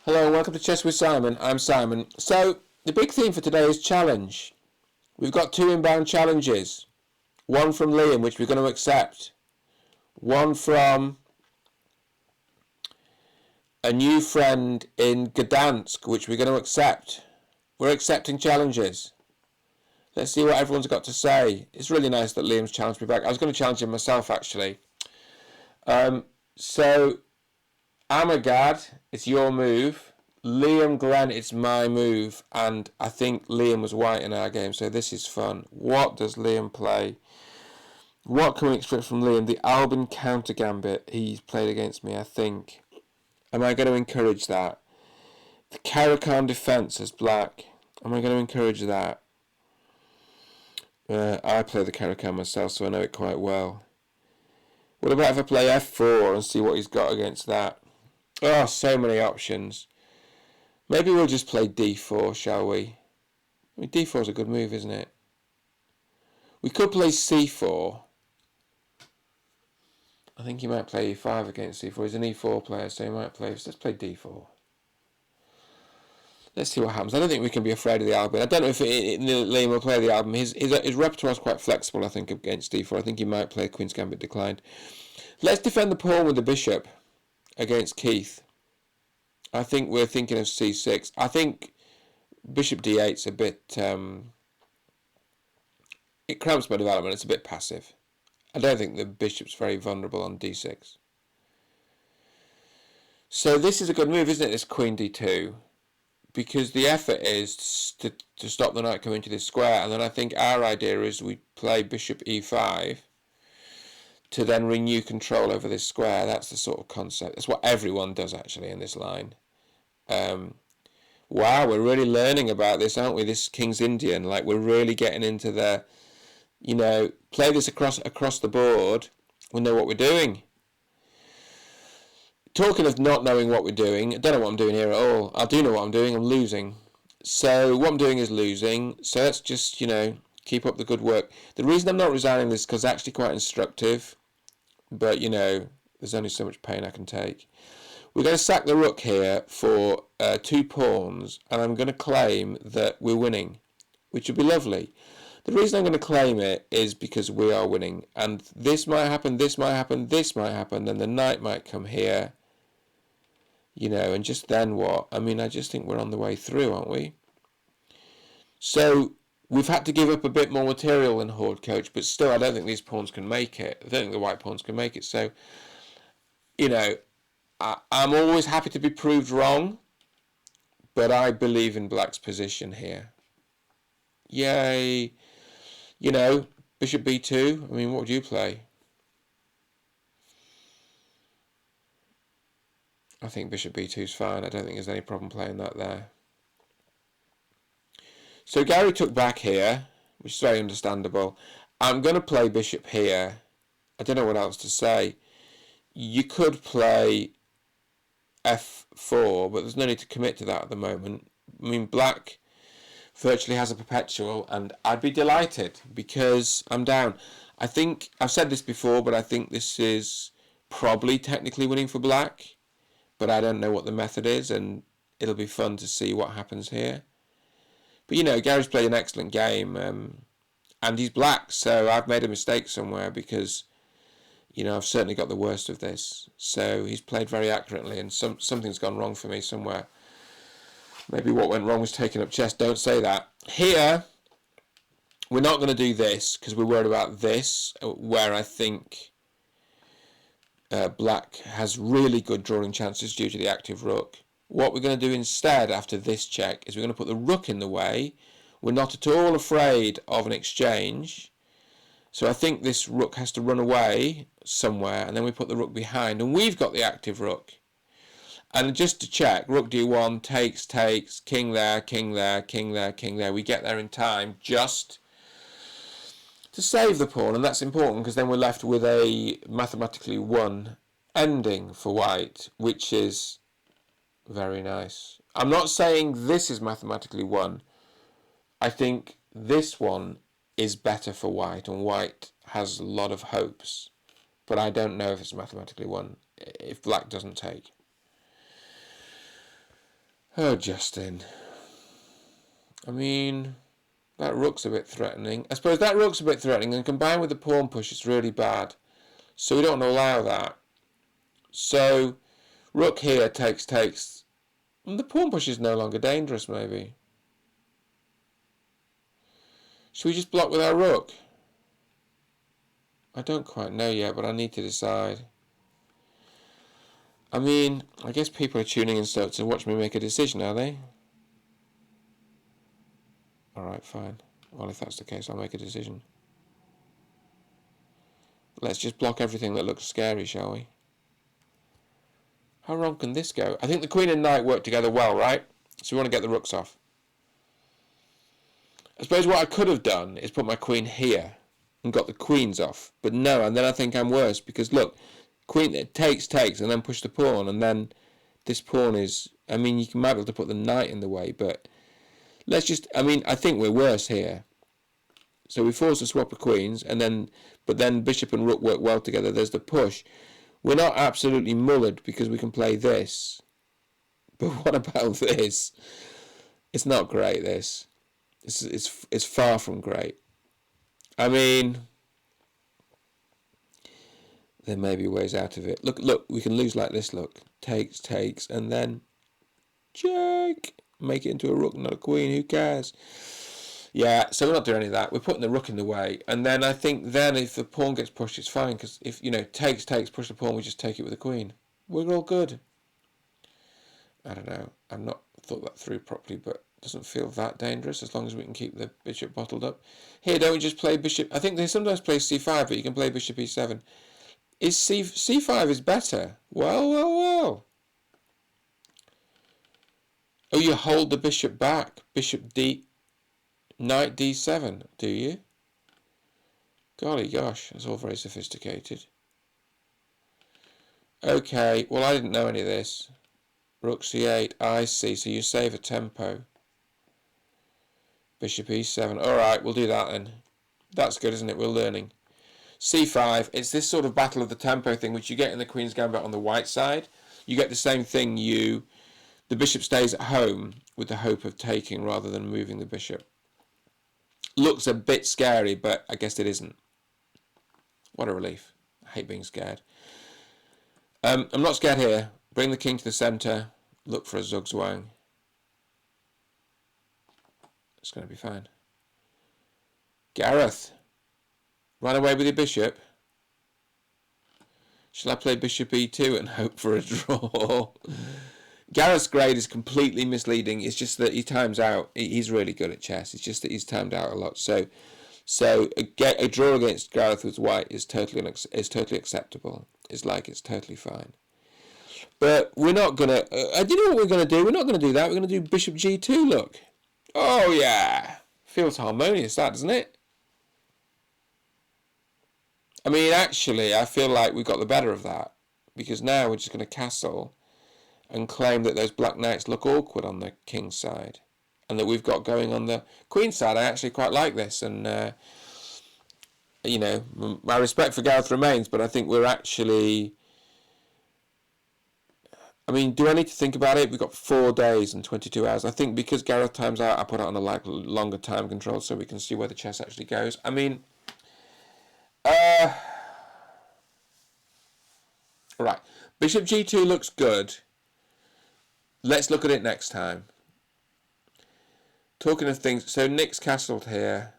Hello and welcome to Chess with Simon. I'm Simon. So, the big theme for today is challenge. We've got two inbound challenges. One from Liam, which we're going to accept. One from a new friend in Gdansk, which we're going to accept. We're accepting challenges. Let's see what everyone's got to say. It's really nice that Liam's challenged me back. I was going to challenge him myself, actually. So, Amagad, it's your move. Liam Glenn, it's my move. And I think Liam was white in our game, so this is fun. What does Liam play? What can we expect from Liam? The Albin counter gambit he's played against me, I think. Am I going to encourage that? The Caracan defense as black. Am I going to encourage that? I play the Caracan myself, so I know it quite well. What about if I play f4 and see what he's got against that? Oh, so many options. Maybe we'll just play d4, shall we? I mean, d4 is a good move, isn't it? We could play c4. I think he might play e5 against c4. He's an e4 player, so he might play... Let's play d4. Let's see what happens. I don't think we can be afraid of the Albin. I don't know if Liam will play the Albin. His repertoire is quite flexible, I think, against d4. I think he might play Queen's Gambit declined. Let's defend the pawn with the bishop against Keith. I think we're thinking of c6. I think bishop d8's a bit... it cramps my development. It's a bit passive. I don't think the bishop's very vulnerable on d6. So this is a good move, isn't it, this queen d2? Because the effort is to stop the knight coming to this square. And then I think our idea is we play bishop e5 to then renew control over this square. That's the sort of concept. That's what everyone does, actually, in this line. Wow, we're really learning about this, aren't we? This King's Indian. Like, we're really getting into the... You know, play this across the board. We know what we're doing. Talking of not knowing what we're doing, I don't know what I'm doing here at all. I do know what I'm doing. I'm losing. So what I'm doing is losing. So let's just, keep up the good work. The reason I'm not resigning this is because it's actually quite instructive. But, there's only so much pain I can take. We're going to sack the rook here for 2 pawns. And I'm going to claim that we're winning, which would be lovely. The reason I'm going to claim it is because we are winning. And this might happen, this might happen, this might happen. Then the knight might come here. And just then what? I mean, I just think we're on the way through, aren't we? So we've had to give up a bit more material than Horde Coach, but still I don't think these pawns can make it. I don't think the white pawns can make it. So, I'm always happy to be proved wrong, but I believe in black's position here. Yay. Bishop b2. I mean, what would you play? I think bishop b2 is fine. I don't think there's any problem playing that there. So Gary took back here, which is very understandable. I'm going to play bishop here. I don't know what else to say. You could play f4, but there's no need to commit to that at the moment. I mean, black virtually has a perpetual, and I'd be delighted because I'm down. I think, I've said this before, but I think this is probably technically winning for black. But I don't know what the method is, and it'll be fun to see what happens here. But, Gary's played an excellent game, and he's black, so I've made a mistake somewhere because, I've certainly got the worst of this. So he's played very accurately, and something's gone wrong for me somewhere. Maybe what went wrong was taking up chess. Don't say that. Here, we're not going to do this because we're worried about this, where I think... black has really good drawing chances due to the active rook. What we're going to do instead after this check is we're going to put the rook in the way. We're not at all afraid of an exchange. So I think this rook has to run away somewhere, and then we put the rook behind, and we've got the active rook. And just to check, rook d1, takes, king there, king there, king there, king there. We get there in time just to save the pawn, and that's important because then we're left with a mathematically won ending for white, which is very nice. I'm not saying this is mathematically won. I think this one is better for white, and white has a lot of hopes, but I don't know if it's mathematically won if black doesn't take. Oh, Justin. I mean, that rook's a bit threatening. I suppose that rook's a bit threatening, and combined with the pawn push, it's really bad. So we don't allow that. So rook here takes. And the pawn push is no longer dangerous, maybe. Should we just block with our rook? I don't quite know yet, but I need to decide. I mean, I guess people are tuning in so to watch me make a decision, are they? Alright, fine. Well, if that's the case, I'll make a decision. Let's just block everything that looks scary, shall we? How wrong can this go? I think the queen and knight work together well, right? So we want to get the rooks off. I suppose what I could have done is put my queen here and got the queens off. But no, and then I think I'm worse because look, queen takes, and then push the pawn, and then this pawn is... I mean, you might be able to put the knight in the way, but let's just... I mean, I think we're worse here. So we force a swap of queens, but then bishop and rook work well together. There's the push. We're not absolutely mullered because we can play this. But what about this? It's not great, this. It's far from great. I mean, there may be ways out of it. Look, we can lose like this, look. Takes, and then check. Make it into a rook, not a queen, who cares? Yeah, so we're not doing any of that. We're putting the rook in the way. And then I think if the pawn gets pushed, it's fine. Because if, takes, push the pawn, we just take it with the queen. We're all good. I don't know. I've not thought that through properly, but it doesn't feel that dangerous as long as we can keep the bishop bottled up. Here, don't we just play bishop? I think they sometimes play c5, but you can play bishop e7. C5 is better? Well. Oh, you hold the bishop back. Bishop d... Knight d7, do you? Golly gosh, that's all very sophisticated. Okay, well I didn't know any of this. Rook c8, I see, so you save a tempo. Bishop e7, alright, we'll do that then. That's good, isn't it? We're learning. c5, it's this sort of battle of the tempo thing which you get in the Queen's Gambit on the white side. You get the same thing, the bishop stays at home with the hope of taking rather than moving the bishop. Looks a bit scary, but I guess it isn't. What a relief. I hate being scared. I'm not scared here. Bring the king to the centre. Look for a zugzwang. It's going to be fine. Gareth. Run away with your bishop. Shall I play bishop e2 and hope for a draw? Gareth's grade is completely misleading. It's just that he times out. He's really good at chess. It's just that he's timed out a lot. So a draw against Gareth with white is totally acceptable. It's totally fine. But we're not gonna. Do you know what we're gonna do? We're not gonna do that. We're gonna do bishop g2. Look. Oh yeah, feels harmonious, that, doesn't it? I mean, actually, I feel like we got the better of that because now we're just gonna castle and claim that those black knights look awkward on the king's side and that we've got going on the queen's side. I actually quite like this, and my respect for Gareth remains, but I think we're actually... I mean, do I need to think about it? We've got 4 days and 22 hours. I think because Gareth times out, I put it on a longer time control so we can see where the chess actually goes. I mean, right, bishop g2 looks good. Let's look at it next time. Talking of things, so Nick's castled here.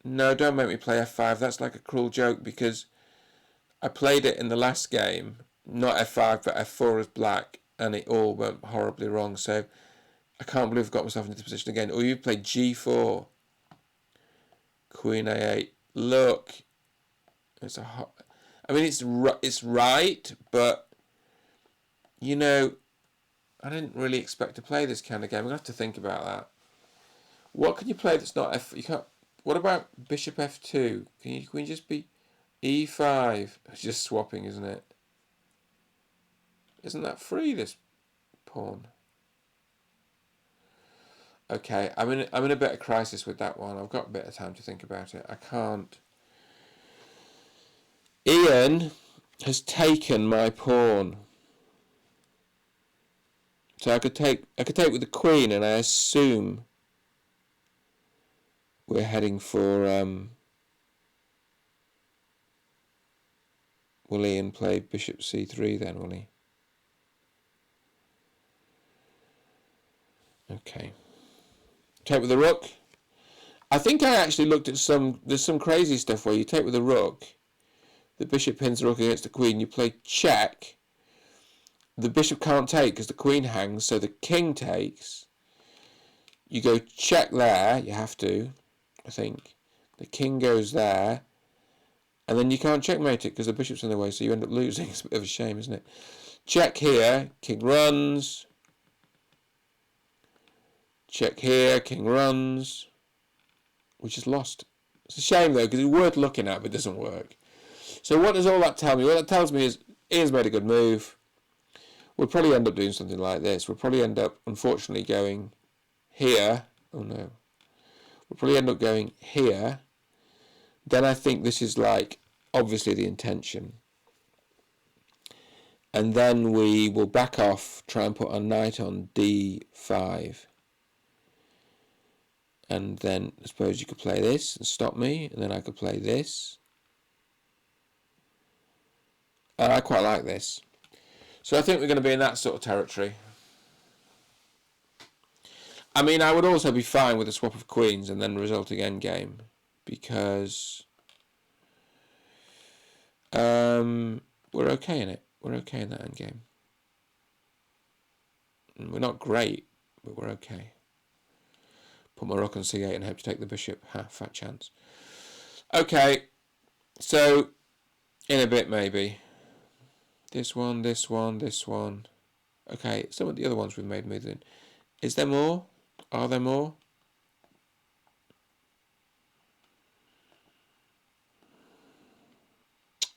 No, don't make me play f5. That's like a cruel joke because I played it in the last game. Not f5, but f4 as black, and it all went horribly wrong. So I can't believe I've got myself into this position again. Or you played g4. Queen a8. Look. It's it's right, but I didn't really expect to play this kind of game. I'm gonna have to think about that. What can you play that's not f? You can't. What about bishop f2? Can you just be e5? It's just swapping, isn't it? Isn't that free, this pawn? Okay, I'm in a bit of crisis with that one. I've got a bit of time to think about it. I can't. Ian has taken my pawn. So I could take with the queen, and I assume we're heading for will Ian play bishop c3 then, will he? Okay. Take with the rook. I think I actually looked at there's some crazy stuff where you take with the rook, the bishop pins the rook against the queen, you play check, the bishop can't take because the queen hangs, so the king takes, you go check there, you have to, I think, the king goes there, and then you can't checkmate it because the bishop's in the way, so you end up losing. It's a bit of a shame, isn't it? Check here, king runs, check here, king runs, which is lost. It's a shame though, because it's worth looking at, but it doesn't work. So what does all that tell me? What that tells me is Ian's made a good move. We'll probably end up doing something like this. We'll probably end up, unfortunately, going here. Oh no. We'll probably end up going here. Then I think this is like, obviously the intention. And then we will back off, try and put our knight on d5. And then I suppose you could play this and stop me, and then I could play this. And I quite like this. So I think we're going to be in that sort of territory. I mean, I would also be fine with a swap of queens and then resulting endgame, because we're okay in it. We're okay in that endgame. We're not great, but we're okay. Put my rook on c8 and hope to take the bishop. Ha, fat chance. Okay, so in a bit maybe. This one, this one, this one. Okay, some of the other ones we've made moves in. Is there more? Are there more?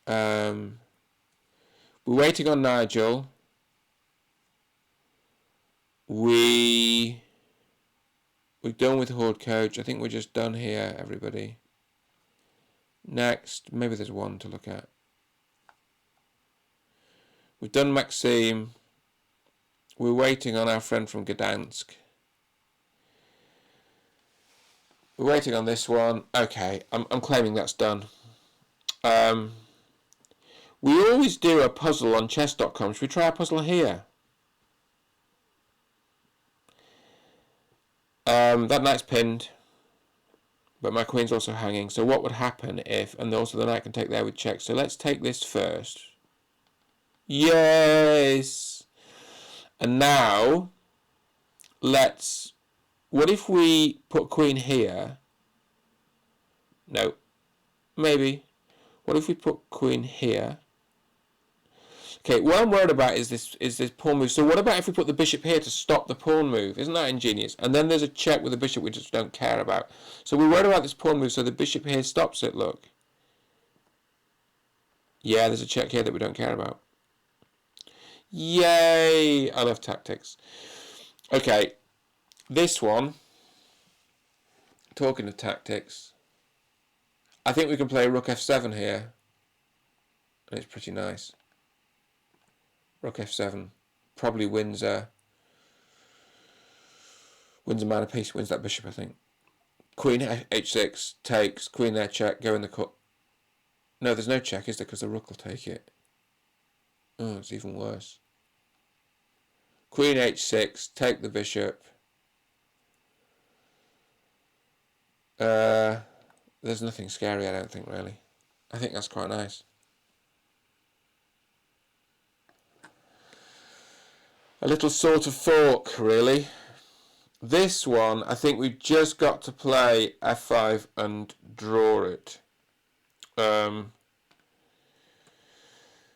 We're waiting on Nigel. We're done with Horde Coach. I think we're just done here, everybody. Next, maybe there's one to look at. We've done Maxime. We're waiting on our friend from Gdansk. We're waiting on this one. Okay, I'm claiming that's done. We always do a puzzle on chess.com. Should we try a puzzle here? That knight's pinned, but my queen's also hanging. So what would happen if, and also the knight can take there with check. So let's take this first. Yes! And now, what if we put queen here? No. Maybe. What if we put queen here? Okay, what I'm worried about is this pawn move. So what about if we put the bishop here to stop the pawn move? Isn't that ingenious? And then there's a check with the bishop we just don't care about. So we're worried about this pawn move, so the bishop here stops it, look. Yeah, there's a check here that we don't care about. Yay! I love tactics. Okay, this one, talking of tactics, I think we can play rook f7 here. And it's pretty nice. Rook f7 probably wins a man a piece, wins that bishop, I think. Queen h6 takes, queen there check, go in the cut. No, there's no check, is there? Because the rook will take it. Oh, it's even worse. Queen h6, take the bishop. There's nothing scary, I don't think, really. I think that's quite nice. A little sort of fork, really. This one, I think we've just got to play f5 and draw it.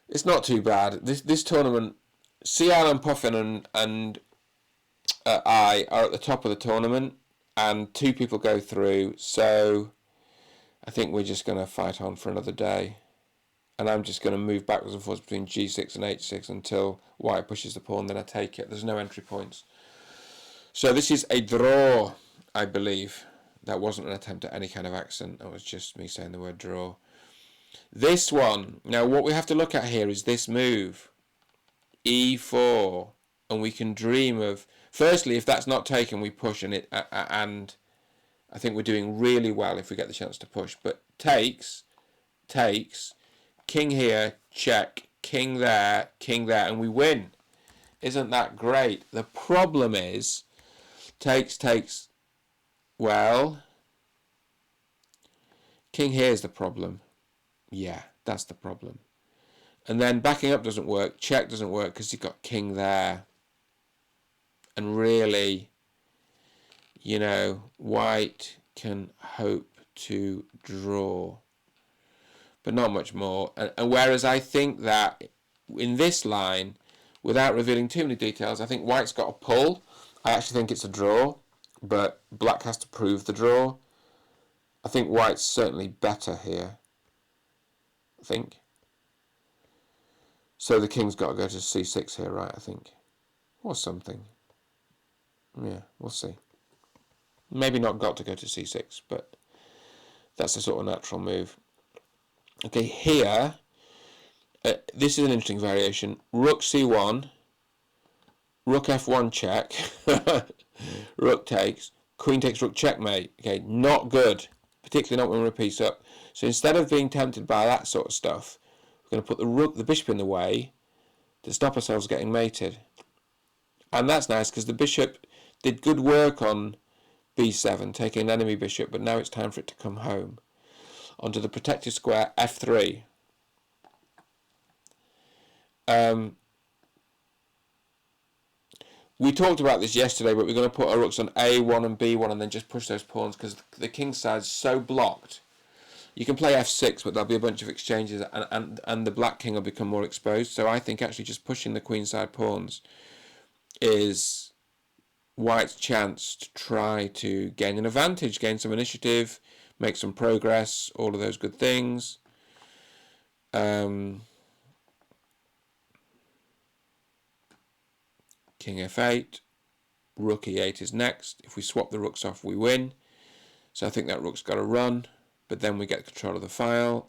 It's not too bad. This tournament, Alan Puffin and I are at the top of the tournament, and 2 people go through, so I think we're just going to fight on for another day. And I'm just going to move backwards and forwards between g6 and h6 until white pushes the pawn, then I take it. There's no entry points. So this is a draw, I believe. That wasn't an attempt at any kind of accent. That was just me saying the word draw. This one. Now what we have to look at here is this move. e4. and we can dream of, firstly, if that's not taken, we push, and and I think we're doing really well if we get the chance to push. But takes, king here, check, king there, and we win. Isn't that great? The problem is, takes, well, king here is the problem. Yeah, that's the problem. And then backing up doesn't work, check doesn't work because you've got king there. And really, you know, white can hope to draw, but not much more. And whereas I think that in this line, without revealing too many details, I think white's got a pull. I actually think it's a draw, but black has to prove the draw. I think white's certainly better here, I think. So the king's got to go to c6 here, right, I think. Or something. Yeah, we'll see. Maybe not got to go to c6, but that's a sort of natural move. Okay, here, this is an interesting variation. Rook c1, rook f1 check, rook takes, queen takes rook checkmate. Okay, not good, particularly not when we're a piece up. So instead of being tempted by that sort of stuff, we're going to put the bishop in the way to stop ourselves getting mated. And that's nice because the bishop did good work on b7, taking an enemy bishop, but now it's time for it to come home onto the protected square f3. We talked about this yesterday, but we're going to put our rooks on a1 and b1 and then just push those pawns because the king side's so blocked. You can play f6, but there'll be a bunch of exchanges, and the black king will become more exposed. So I think actually just pushing the queenside pawns is white's chance to try to gain an advantage, gain some initiative, make some progress, all of those good things. King f8, rook e8 is next. If we swap the rooks off, we win. So I think that rook's got to run, but then we get control of the file.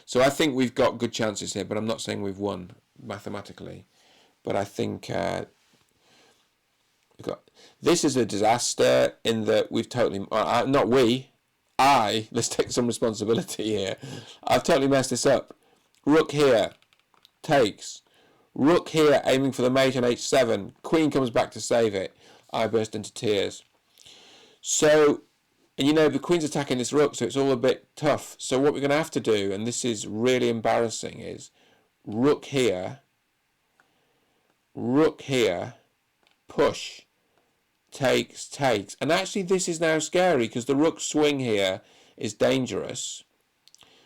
So I think we've got good chances here, but I'm not saying we've won mathematically. But I think this is a disaster in that we've totally, let's take some responsibility here. I've totally messed this up. Rook here, takes. Rook here, aiming for the mate on h7. Queen comes back to save it. I burst into tears. So, and you know, the queen's attacking this rook, so it's all a bit tough. So what we're going to have to do, and this is really embarrassing, is rook here, push, takes. And actually this is now scary because the rook swing here is dangerous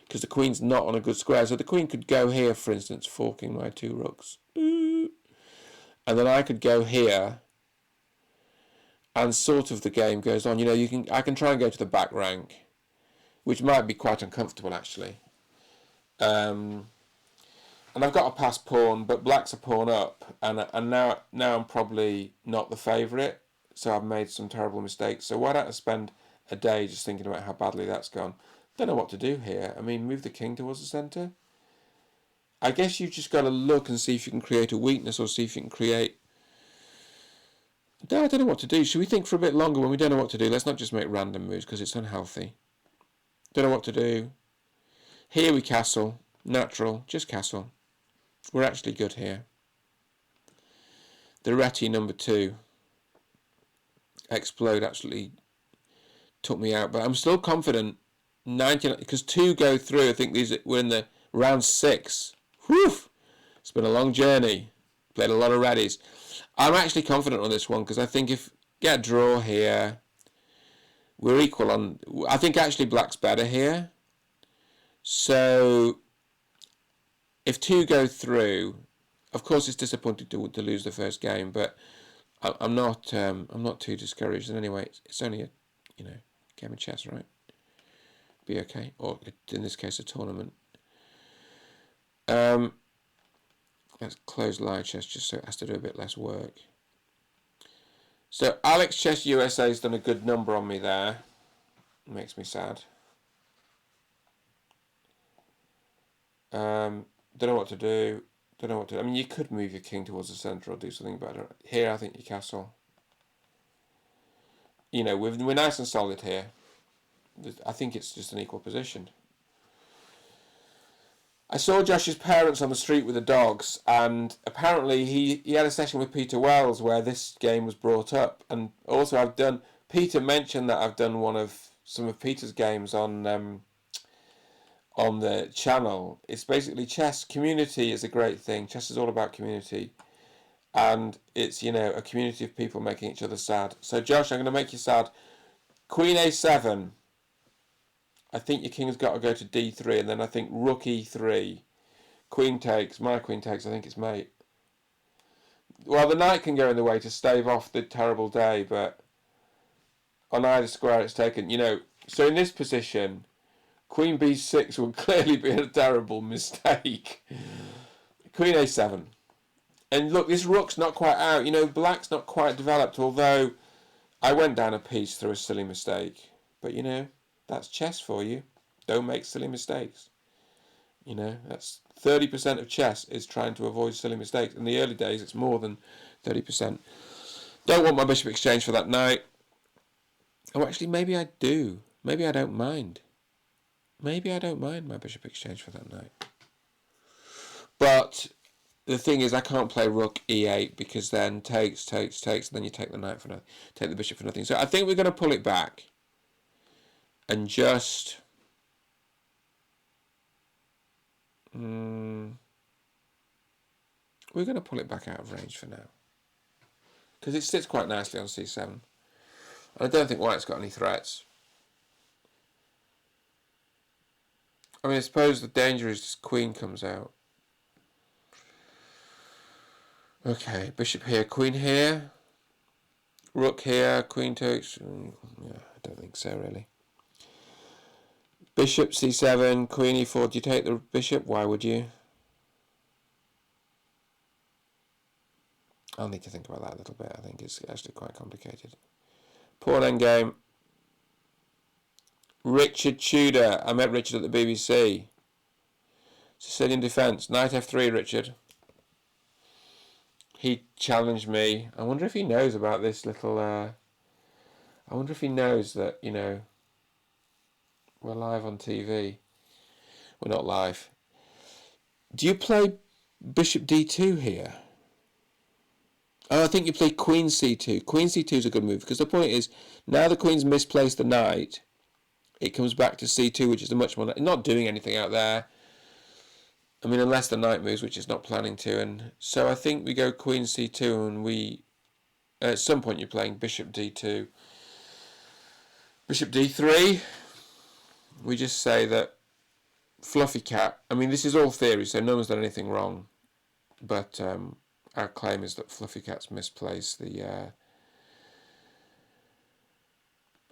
because the queen's not on a good square. So the queen could go here, for instance, forking my two rooks. And then I could go here and sort of the game goes on. You know, I can try and go to the back rank, which might be quite uncomfortable actually. And I've got a passed pawn, but black's a pawn up, and now I'm probably not the favourite, so I've made some terrible mistakes. So why don't I spend a day just thinking about how badly that's gone? Don't know what to do here. I mean, move the king towards the centre. I guess you've just got to look and see if you can create a weakness or see if you can create... No, I don't know what to do. Should we think for a bit longer when we don't know what to do? Let's not just make random moves because it's unhealthy. Don't know what to do. Here we castle. Natural. Just castle. We're actually good here. The Reti number 2. Explode absolutely took me out, but I'm still confident. 99, because 2 go through. I think we're in the round 6. Whew! It's been a long journey. Played a lot of Retis. I'm actually confident on this one because I think if get a draw here, we're equal on. I think actually black's better here. So if 2 go through, of course it's disappointing to lose the first game, but I'm not too discouraged. And anyway, it's only a game of chess, right? Be okay, or in this case a tournament. Let's close live chess just so it has to do a bit less work. So Alex Chess USA's done a good number on me there. It makes me sad. Don't know what to do. Don't know what to. I mean, you could move your king towards the centre or do something better. Here, I think your castle. You know, we're nice and solid here. I think it's just an equal position. I saw Josh's parents on the street with the dogs, and apparently he had a session with Peter Wells where this game was brought up. And also, Peter mentioned that I've done some of Peter's games on the channel. It's basically chess. Community is a great thing. Chess is all about community. And it's, you know, a community of people making each other sad. So, Josh, I'm going to make you sad. Queen A7. I think your king's got to go to D3, and then I think Rook E3. Queen takes. My queen takes. I think it's mate. Well, the knight can go in the way to stave off the terrible day, but on either square it's taken. You know, so in this position, Queen B6 would clearly be a terrible mistake. Queen A7. And look, this rook's not quite out. You know, black's not quite developed, although I went down a piece through a silly mistake. But, you know, that's chess for you. Don't make silly mistakes. You know, that's 30% of chess is trying to avoid silly mistakes. In the early days, it's more than 30%. Don't want my bishop exchange for that knight. Oh, actually, maybe I do. Maybe I don't mind. Maybe I don't mind my bishop exchange for that knight. But the thing is, I can't play rook e8 because then takes, and then you take the knight for nothing, take the bishop for nothing. So I think we're going to pull it back and just we're going to pull it back out of range for now because it sits quite nicely on c7. And I don't think white's got any threats. I mean, I suppose the danger is this queen comes out. Okay, bishop here, queen here, rook here, queen takes. Yeah, I don't think so, really. Bishop c7, queen e4. Do you take the bishop? Why would you? I'll need to think about that a little bit. I think it's actually quite complicated. Pawn endgame. Richard Tudor. I met Richard at the BBC. Sicilian defence. Knight f3, Richard. He challenged me. I wonder if he knows about this little... I wonder if he knows that, you know, we're live on TV. We're not live. Do you play bishop d2 here? Oh, I think you play queen c2. Queen c2 is a good move because the point is, now the queen's misplaced the knight, it comes back to c2, which is a much more... Not doing anything out there. I mean, unless the knight moves, which it's not planning to. And so I think we go queen c2 and we... at some point you're playing bishop d2. Bishop d3. We just say that Fluffy Cat... I mean, this is all theory, so no one's done anything wrong. But our claim is that Fluffy Cat's misplaced the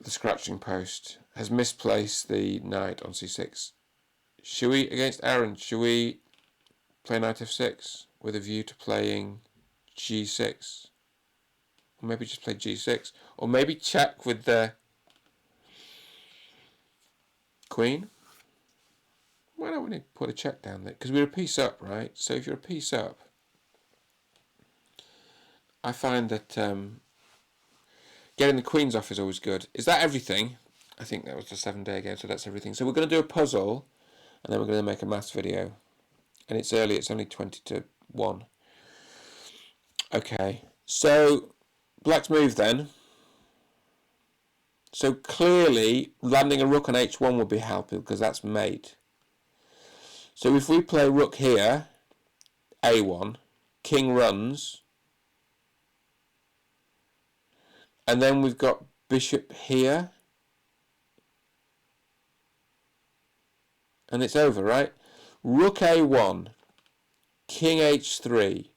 scratching post. Has misplaced the knight on c6. Should we, against Aaron, should we play knight f6 with a view to playing g6? Or maybe just play g6. Or maybe check with the queen? Why don't we put a check down there? Because we're a piece up, right? So if you're a piece up, I find that getting the queens off is always good. Is that everything? I think that was the 7-day game, so that's everything. So we're going to do a puzzle, and then we're going to make a maths video. And it's early, it's only 20 to 1. Okay, so black's move then. So clearly, landing a rook on h1 would be helpful because that's mate. So if we play rook here, a1, king runs, and then we've got bishop here, and it's over, right? Rook a1, king h3,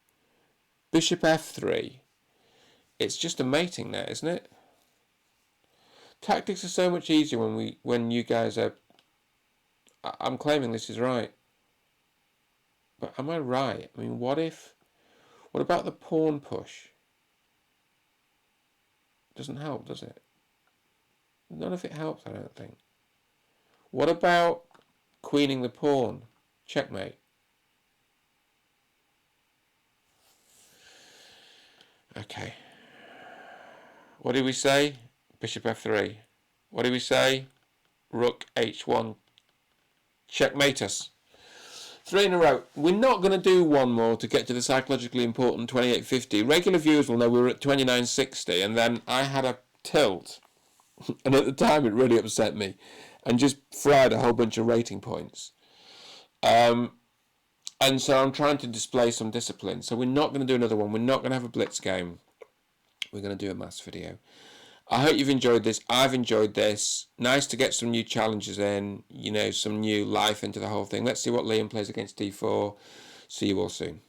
bishop f3. It's just a mating net, isn't it? Tactics are so much easier when you guys are... I'm claiming this is right. But am I right? I mean, what about the pawn push? Doesn't help, does it? None of it helps, I don't think. What about queening the pawn? Checkmate. Okay. What did we say? Bishop f3. What did we say? Rook h1. Checkmate us. 3 in a row. We're not going to do one more to get to the psychologically important 28.50. Regular viewers will know we were at 29.60, and then I had a tilt. And at the time, it really upset me and just fried a whole bunch of rating points. And so I'm trying to display some discipline. So we're not going to do another one. We're not going to have a blitz game. We're going to do a maths video. I hope you've enjoyed this. I've enjoyed this. Nice to get some new challenges in, some new life into the whole thing. Let's see what Liam plays against d4. See you all soon.